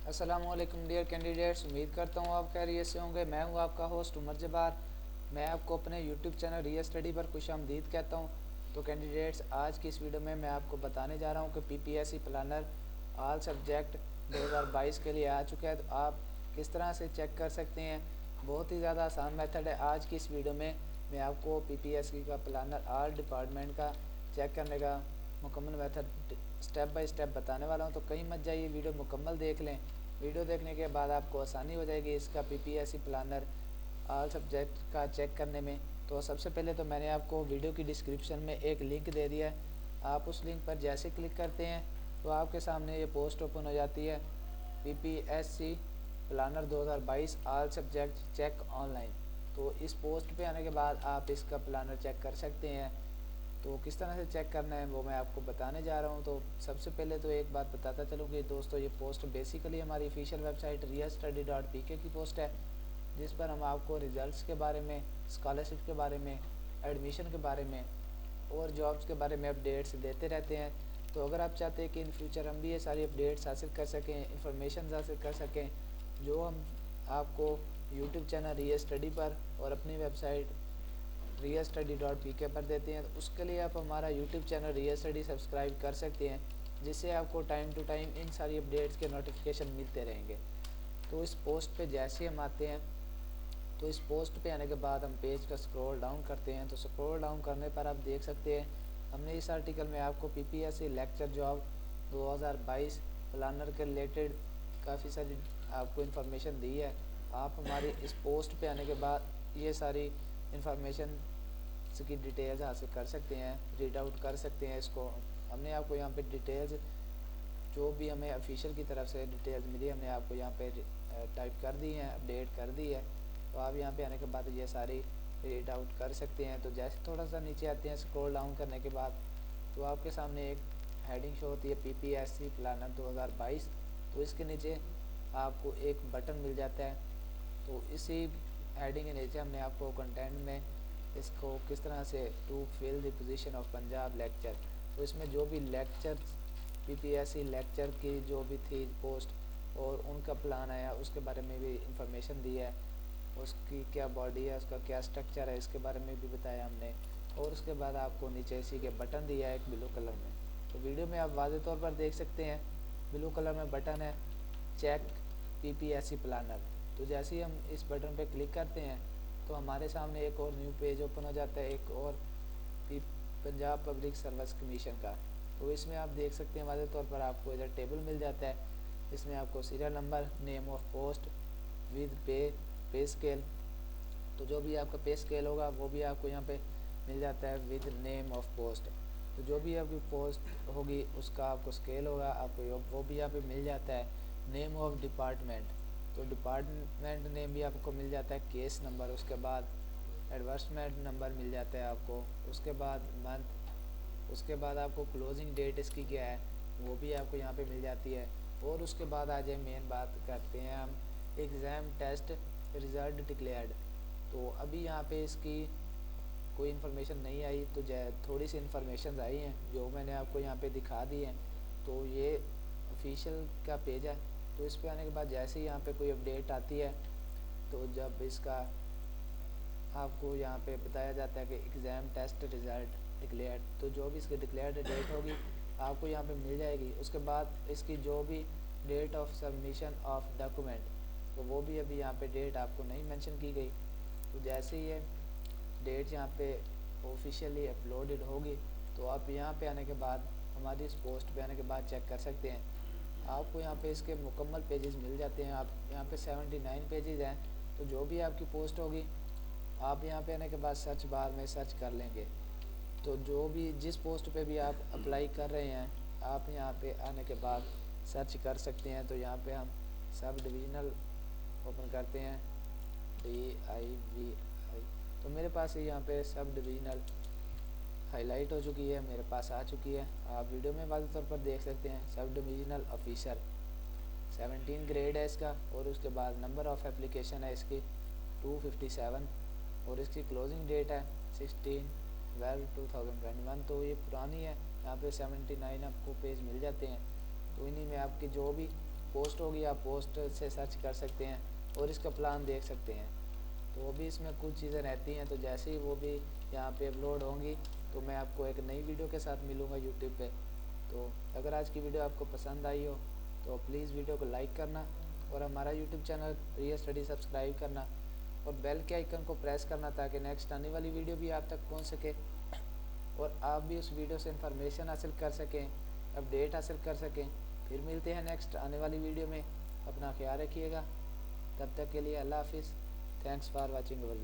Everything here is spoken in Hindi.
अस्सलामुअलैकुम डियर कैंडिडेट्स, उम्मीद करता हूँ आप खैरियत से होंगे। मैं हूँ आपका होस्ट उमर जब्बार। मैं आपको अपने यूट्यूब चैनल रियल स्टडी पर खुशामदीद कहता हूँ। तो कैंडिडेट्स, आज की इस वीडियो में मैं आपको बताने जा रहा हूँ कि पीपीएससी प्लानर ऑल सब्जेक्ट 2022 के लिए आ चुका है। तो आप किस तरह से चेक कर सकते हैं। बहुत ही ज़्यादा आसान मेथड है। आज की इस वीडियो में मैं आपको पीपीएससी का प्लानर ऑल डिपार्टमेंट का चेक करने का मुकम्मल मेथड स्टेप बाय स्टेप बताने वाला हूँ। तो कहीं मत जाइए, वीडियो मुकम्मल देख लें। वीडियो देखने के बाद आपको आसानी हो जाएगी इसका पीपीएससी प्लानर ऑल सब्जेक्ट का चेक करने में। तो सबसे पहले तो मैंने आपको वीडियो की डिस्क्रिप्शन में एक लिंक दे दिया है। आप उस लिंक पर जैसे क्लिक करते हैं तो आपके सामने ये पोस्ट ओपन हो जाती है, PPSC planner 2022 all subject check online. तो इस पोस्ट पे आने के बाद आप इसका प्लानर चेक कर सकते हैं। तो किस तरह से चेक करना है वो मैं आपको बताने जा रहा हूँ। तो सबसे पहले तो एक बात बताता चलूँ कि दोस्तों, ये पोस्ट बेसिकली हमारी ऑफिशियल वेबसाइट realstudy.pk की पोस्ट है, जिस पर हम आपको रिजल्ट्स के बारे में, स्कॉलरशिप के बारे में, एडमिशन के बारे में और जॉब्स के बारे में अपडेट्स देते रहते हैं। तो अगर आप चाहते हैं कि इन फ्यूचर हम भी ये सारी अपडेट्स हासिल कर सकें, इंफॉर्मेशन हासिल कर सकें, जो हम आपको यूट्यूब चैनल रियल स्टडी पर और अपनी वेबसाइट realstudy.pk पर देते हैं, तो उसके लिए आप हमारा YouTube channel real study subscribe कर सकते हैं, जिससे आपको टाइम टू टाइम इन सारी अपडेट्स के नोटिफिकेशन मिलते रहेंगे। तो इस पोस्ट पे जैसे हम आते हैं, तो इस पोस्ट पे आने के बाद हम पेज का स्क्रॉल डाउन करते हैं। तो स्क्रॉल डाउन करने पर आप देख सकते हैं हमने इस आर्टिकल में आपको पीपीएससी लेक्चर जॉब 2022 प्लानर के रिलेटेड काफ़ी सारी आपको इन्फॉर्मेशन दी है। आप हमारी इस पोस्ट पे आने के बाद ये सारी इन्फॉर्मेशन की डिटेल्स हासिल कर सकते हैं, रीड आउट कर सकते हैं इसको। हमने आपको यहाँ पे डिटेल्स जो भी हमें ऑफिशियल की तरफ से डिटेल्स मिली, हमने आपको यहाँ पे टाइप कर दी हैं, अपडेट कर दी है। तो आप यहाँ पे आने के बाद ये सारी रीड आउट कर सकते हैं। तो जैसे थोड़ा सा नीचे आते हैं स्क्रॉल डाउन करने के बाद, तो आपके सामने एक हेडिंग शो होती है पीपीएससी प्लानर 2022। तो इसके नीचे आपको एक बटन मिल जाता है। तो इसी हेडिंग के नीचे हमने आपको कंटेंट में इसको किस तरह से to fill the position of Punjab lecture, तो इसमें जो भी लेक्चर पीपीएससी लेक्चर की जो भी थी पोस्ट और उनका प्लान आया, उसके बारे में भी इंफॉर्मेशन दी है। उसकी क्या बॉडी है, उसका क्या स्ट्रक्चर है, इसके बारे में भी बताया हमने। और उसके बाद आपको नीचे इसी के बटन दिया है एक ब्लू कलर में। तो वीडियो में आप वाज़ेह तौर पर देख सकते हैं ब्लू कलर में बटन है, चेक पीपीएससी प्लानर। तो जैसे ही हम इस बटन पे क्लिक करते हैं तो हमारे सामने एक और न्यू पेज ओपन हो जाता है, एक और पंजाब पब्लिक सर्विस कमीशन का। तो इसमें आप देख सकते हैं वाज़ेह तौर पर आपको इधर टेबल मिल जाता है। इसमें आपको serial number, name of post with पे स्केल। तो जो भी आपका पे स्केल होगा वो भी आपको यहाँ पे मिल जाता है विद नेम ऑफ पोस्ट। तो जो भी आपकी पोस्ट होगी उसका आपको स्केल होगा, आपको वो भी यहाँ पे मिल जाता है। नेम ऑफ डिपार्टमेंट, तो डिपार्टमेंट नेम भी आपको मिल जाता है, केस नंबर, उसके बाद एडवर्समेंट नंबर मिल जाता है आपको, उसके बाद मंथ, उसके बाद आपको क्लोजिंग डेट इसकी क्या है वो भी आपको यहाँ पे मिल जाती है। और उसके बाद आ जाए मेन बात करते हैं हम एग्ज़ाम टेस्ट रिज़ल्ट डिक्लेयर्ड। तो अभी यहाँ पे इसकी कोई इन्फॉर्मेशन नहीं आई, तो थोड़ी सी इन्फॉर्मेशन आई हैं जो मैंने आपको यहाँ पे दिखा दी हैं। तो ये ऑफिशियल का पेज है। तो इस पे आने के बाद जैसे ही यहाँ पे कोई अपडेट आती है, तो जब इसका आपको यहाँ पे बताया जाता है कि एग्ज़ाम टेस्ट रिज़ल्ट डिक्लेयर्ड, तो जो भी इसकी डिक्लेयर्ड डेट होगी आपको यहाँ पे मिल जाएगी। उसके बाद इसकी जो भी date of submission of document, तो वो भी अभी यहाँ पे डेट आपको नहीं मेंशन की गई। तो जैसे ही ये डेट यहाँ पे ऑफिशियली अपलोडेड होगी, तो आप यहाँ पे आने के बाद हमारी इस पोस्ट पे आने के बाद चेक कर सकते हैं। आपको यहाँ पे इसके मुकम्मल पेजेस मिल जाते हैं। आप यहाँ पे 79 पेजेस हैं। तो जो भी आपकी पोस्ट होगी आप यहाँ पे आने के बाद सर्च बार में सर्च कर लेंगे। तो जो भी जिस पोस्ट पे भी आप अप्लाई कर रहे हैं, आप यहाँ पे आने के बाद सर्च कर सकते हैं। तो यहाँ पे हम सब डिविज़नल ओपन करते हैं, DIVI। तो मेरे पास यहाँ पे सब डिविज़नल हाईलाइट हो चुकी है, मेरे पास आ चुकी है। आप वीडियो में वाज़ेह तौर पर देख सकते हैं। सब डिविज़नल ऑफिसर 17 ग्रेड है इसका, और उसके बाद नंबर ऑफ़ एप्लीकेशन है इसकी 257, और इसकी क्लोजिंग डेट है 16/12/2021। तो ये पुरानी है। यहाँ पे 79 आपको पेज मिल जाते हैं। तो इन्हीं में आपकी जो भी पोस्ट होगी, आप पोस्ट से सर्च कर सकते हैं और इसका प्लान देख सकते हैं। तो वो भी इसमें कुछ चीज़ें रहती हैं, तो जैसे ही वो भी यहाँ पे अपलोड होंगी तो मैं आपको एक नई वीडियो के साथ मिलूँगा यूट्यूब पे। तो अगर आज की वीडियो आपको पसंद आई हो तो प्लीज़ वीडियो को लाइक करना और हमारा यूट्यूब चैनल रिया स्टडी सब्सक्राइब करना और बेल के आइकन को प्रेस करना ताकि नेक्स्ट आने वाली वीडियो भी आप तक पहुँच सके और आप भी उस वीडियो से इंफॉर्मेशन हासिल कर सकें, अपडेट हासिल कर सकें। फिर मिलते हैं नेक्स्ट आने वाली वीडियो में। अपना ख्याल रखिएगा। तब तक के लिए अल्लाह हाफिज़। Thanks for watching our video.